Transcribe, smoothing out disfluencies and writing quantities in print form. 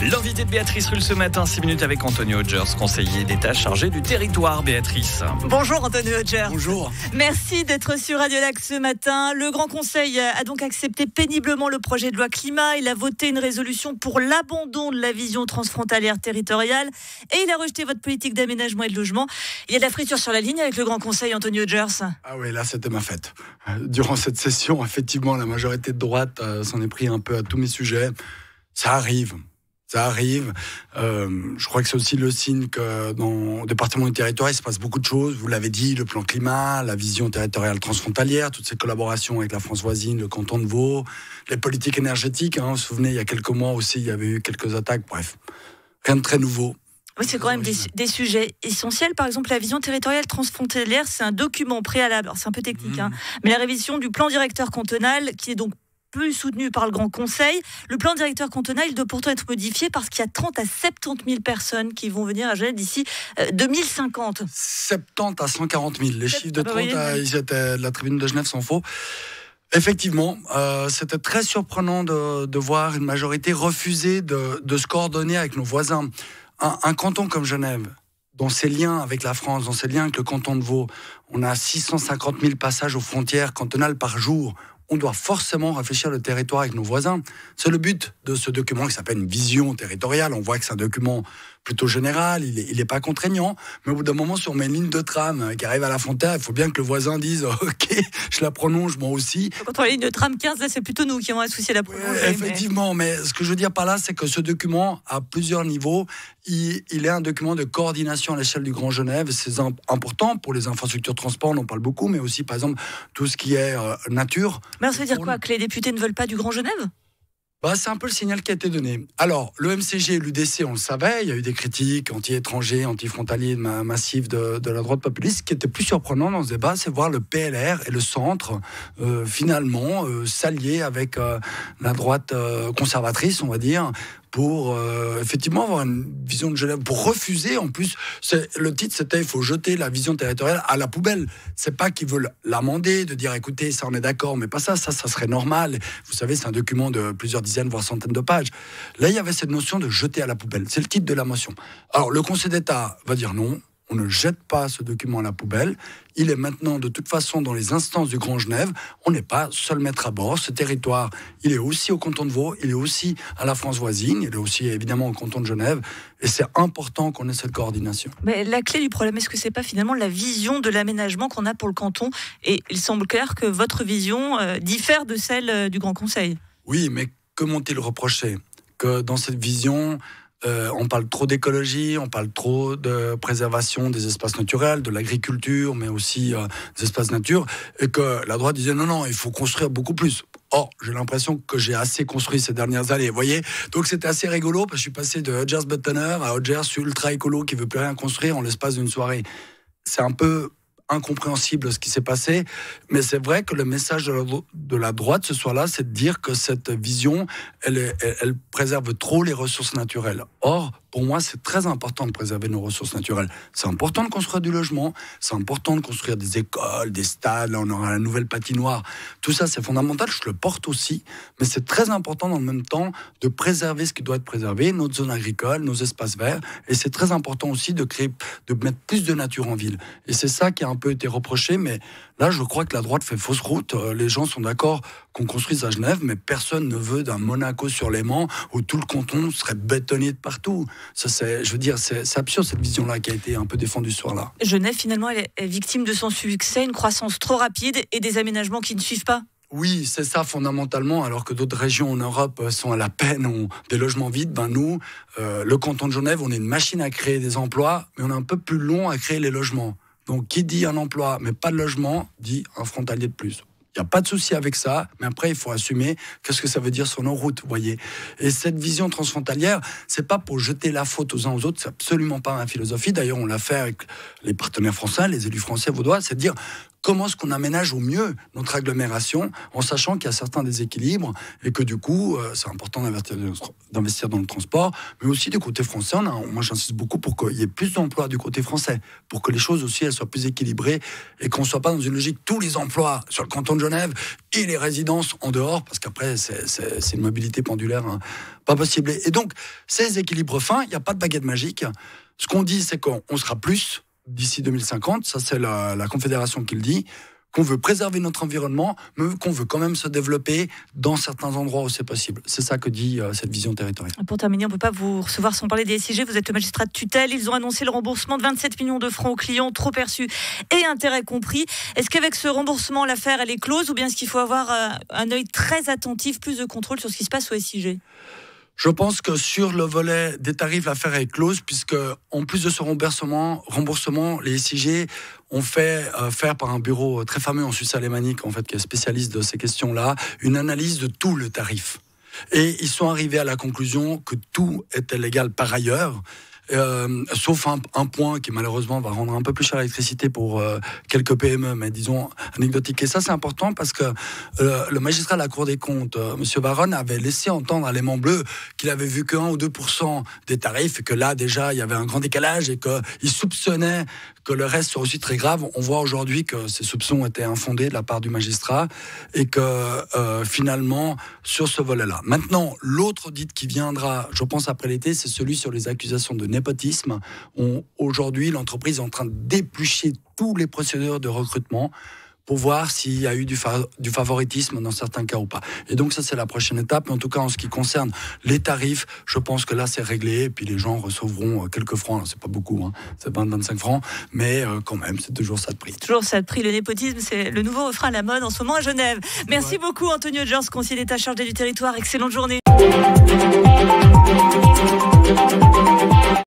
L'invité de Béatrice Rulle ce matin, 6 minutes avec Anthony Hodgers, conseiller d'État chargé du territoire. Béatrice. Bonjour Anthony Hodgers. Bonjour. Merci d'être sur Radio Lac ce matin. Le Grand Conseil a donc accepté péniblement le projet de loi climat. Il a voté une résolution pour l'abandon de la vision transfrontalière territoriale et il a rejeté votre politique d'aménagement et de logement. Il y a de la friture sur la ligne avec le Grand Conseil, Anthony Hodgers. Ah oui, là c'était ma fête. Durant cette session, effectivement, la majorité de droite s'en est pris un peu à tous mes sujets. Ça arrive. Je crois que c'est aussi le signe que dans le département du territoire, il se passe beaucoup de choses. Vous l'avez dit, le plan climat, la vision territoriale transfrontalière, toutes ces collaborations avec la France voisine, le canton de Vaud, les politiques énergétiques. Vous vous souvenez, il y a quelques mois aussi, il y avait eu quelques attaques. Bref, rien de très nouveau. Oui, c'est quand même des sujets essentiels. Par exemple, la vision territoriale transfrontalière, c'est un document préalable. Alors, c'est un peu technique, mais la révision du plan directeur cantonal, qui est donc plus soutenu par le Grand Conseil. Le plan directeur cantonal, il doit pourtant être modifié parce qu'il y a 30 à 70 000 personnes qui vont venir à Genève d'ici 2050. 70 à 140 000. Les chiffres de 30, ils étaient la tribune de Genève sont faux. Effectivement, c'était très surprenant de voir une majorité refuser de se coordonner avec nos voisins. Un canton comme Genève, dans ses liens avec la France, dans ses liens avec le canton de Vaud, on a 650 000 passages aux frontières cantonales par jour. On doit forcément réfléchir le territoire avec nos voisins. C'est le but de ce document qui s'appelle une vision territoriale. On voit que c'est un document plutôt général, il est pas contraignant, mais au bout d'un moment, si on met une ligne de tram qui arrive à la frontière, il faut bien que le voisin dise « Ok, je la prolonge moi aussi ». Quand on a la ligne de tram 15, là, c'est plutôt nous qui avons associé la prolonger. Effectivement, mais ce que je veux dire par là, c'est que ce document, à plusieurs niveaux, il est un document de coordination à l'échelle du Grand Genève. C'est important pour les infrastructures de transport, on en parle beaucoup, mais aussi, par exemple, tout ce qui est nature. Mais ça veut dire quoi? Que les députés ne veulent pas du Grand Genève? C'est un peu le signal qui a été donné. Alors, le MCG et l'UDC, on le savait, il y a eu des critiques anti-étrangers, anti-frontaliers massifs de la droite populiste. Ce qui était plus surprenant dans ce débat, c'est voir le PLR et le centre, finalement, s'allier avec la droite conservatrice, on va dire, pour effectivement avoir une vision de Genève, pour refuser, en plus, le titre c'était « Il faut jeter la vision territoriale à la poubelle ». C'est pas qu'ils veulent l'amender, de dire « Écoutez, ça on est d'accord, mais pas ça serait normal ». Vous savez, c'est un document de plusieurs dizaines, voire centaines de pages. Là, il y avait cette notion de jeter à la poubelle. C'est le titre de la motion. Alors, le Conseil d'État va dire non. On ne jette pas ce document à la poubelle. Il est maintenant, de toute façon, dans les instances du Grand Genève. On n'est pas seul maître à bord. Ce territoire, il est aussi au canton de Vaud, il est aussi à la France voisine, il est aussi évidemment au canton de Genève. Et c'est important qu'on ait cette coordination. Mais la clé du problème, est-ce que c'est pas finalement la vision de l'aménagement qu'on a pour le canton? Et il semble clair que votre vision diffère de celle du Grand Conseil. Oui, mais que m'ont-ils reproché? Que dans cette vision... on parle trop d'écologie, on parle trop de préservation des espaces naturels, de l'agriculture, mais aussi des espaces nature, et que la droite disait non, il faut construire beaucoup plus. Or, j'ai l'impression que j'ai assez construit ces dernières années, vous voyez. Donc c'était assez rigolo, parce que je suis passé de Hodgers Buttoner à Hodgers ultra écolo qui veut plus rien construire en l'espace d'une soirée. C'est un peu incompréhensible ce qui s'est passé, mais c'est vrai que le message de la droite ce soir-là, c'est de dire que cette vision, elle préserve trop les ressources naturelles. Or, pour moi, c'est très important de préserver nos ressources naturelles. C'est important de construire du logement, c'est important de construire des écoles, des stades, là on aura la nouvelle patinoire. Tout ça, c'est fondamental, je le porte aussi, mais c'est très important dans le même temps de préserver ce qui doit être préservé, notre zone agricole, nos espaces verts, et c'est très important aussi de mettre plus de nature en ville. Et c'est ça qui a un peu été reproché, mais là, je crois que la droite fait fausse route. Les gens sont d'accord qu'on construise à Genève, mais personne ne veut d'un Monaco sur Léman où tout le canton serait bétonné de partout. Ça, c'est absurde cette vision-là qui a été un peu défendue ce soir-là. Genève, finalement, elle est victime de son succès, une croissance trop rapide et des aménagements qui ne suivent pas. Oui, c'est ça fondamentalement, alors que d'autres régions en Europe sont à la peine, ont des logements vides. Nous, le canton de Genève, on est une machine à créer des emplois, mais on est un peu plus long à créer les logements. Donc, qui dit un emploi, mais pas de logement, dit un frontalier de plus. Il n'y a pas de souci avec ça, mais après, il faut assumer qu'est-ce que ça veut dire sur nos routes, vous voyez. Et cette vision transfrontalière, c'est pas pour jeter la faute aux uns aux autres, c'est absolument pas ma philosophie. D'ailleurs, on l'a fait avec les partenaires français, les élus français vaudois, c'est de dire comment est-ce qu'on aménage au mieux notre agglomération en sachant qu'il y a certains déséquilibres et que du coup, c'est important d'investir dans le transport, mais aussi du côté français. Moi, j'insiste beaucoup pour qu'il y ait plus d'emplois du côté français, pour que les choses aussi elles soient plus équilibrées et qu'on ne soit pas dans une logique tous les emplois sur le canton de Genève et les résidences en dehors, parce qu'après, c'est une mobilité pendulaire pas possible. Et donc, ces équilibres fins, il n'y a pas de baguette magique. Ce qu'on dit, c'est qu'on sera plus d'ici 2050, ça c'est la Confédération qui le dit, qu'on veut préserver notre environnement, mais qu'on veut quand même se développer dans certains endroits où c'est possible. C'est ça que dit cette vision territoriale. Pour terminer, on ne peut pas vous recevoir sans parler des SIG. Vous êtes le magistrat de tutelle. Ils ont annoncé le remboursement de 27 millions de francs aux clients, trop perçus et intérêts compris. Est-ce qu'avec ce remboursement, l'affaire elle est close ou bien est-ce qu'il faut avoir un œil très attentif, plus de contrôle sur ce qui se passe au SIG ? Je pense que sur le volet des tarifs, l'affaire est close, puisque en plus de ce remboursement, les SIG ont fait faire par un bureau très fameux en Suisse alémanique, en fait, qui est spécialiste de ces questions-là, une analyse de tout le tarif. Et ils sont arrivés à la conclusion que tout était légal par ailleurs. Sauf un point qui malheureusement va rendre un peu plus cher l'électricité pour quelques PME, mais disons anecdotique. Et ça c'est important parce que le magistrat de la Cour des comptes, Monsieur Baron, avait laissé entendre à l'Aimant Bleu qu'il avait vu que 1 ou 2% des tarifs et que là déjà il y avait un grand décalage et qu'il soupçonnait que le reste soit aussi très grave. On voit aujourd'hui que ces soupçons étaient infondés de la part du magistrat et que finalement sur ce volet-là. Maintenant, l'autre audit qui viendra, je pense après l'été, c'est celui sur les accusations de népotisme. Aujourd'hui, l'entreprise est en train de déplucher tous les procédures de recrutement pour voir s'il y a eu du favoritisme dans certains cas ou pas. Et donc ça, c'est la prochaine étape. Mais en tout cas, en ce qui concerne les tarifs, je pense que là, c'est réglé. Et puis les gens recevront quelques francs. Alors, c'est pas beaucoup, hein. C'est 20-25 francs. Mais quand même, c'est toujours ça de prix. Toujours ça de prix. Le népotisme, c'est le nouveau refrain à la mode en ce moment à Genève. Merci beaucoup, Antonio Georges, conseiller d'État chargé du territoire. Excellente journée.